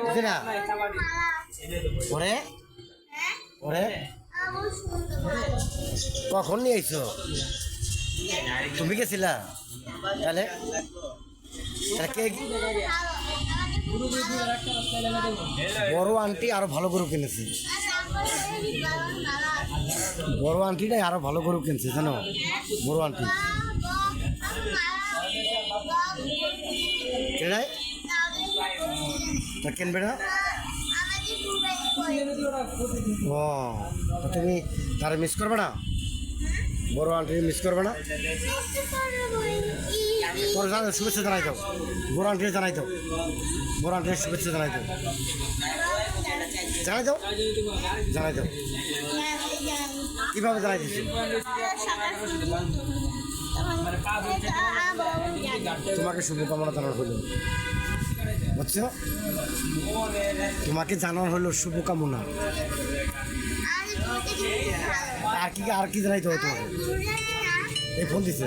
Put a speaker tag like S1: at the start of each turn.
S1: বুঝলি না ওরে ওরে কখন নিয়ে আইছো তুমি গেছিলা তাহলে কে বড় আন্টি আরো ভালো গরু কিনেছে বড় আন্টিটাই আরো ভালো গরু কিনছে জানো বড় আন্টি কেনাই তা কিনবে না ও তুমি তার মিস করবে না বড় আন্টি মিস করবে না তোর শুভেচ্ছা জানাই দাও বড় আন্টি জানাই দাও বড় আন্টির শুভেচ্ছা জানাই দাও জানাই দাও জানাই দাও কীভাবে জানাই দিচ্ছি তোমাকে শুভকামনা জানানো হলো বুঝছো তোমাকে জানানো হলো শুভকামনা আর কি জানাইতে হবে তোমাকে এই ফোন দিচ্ছে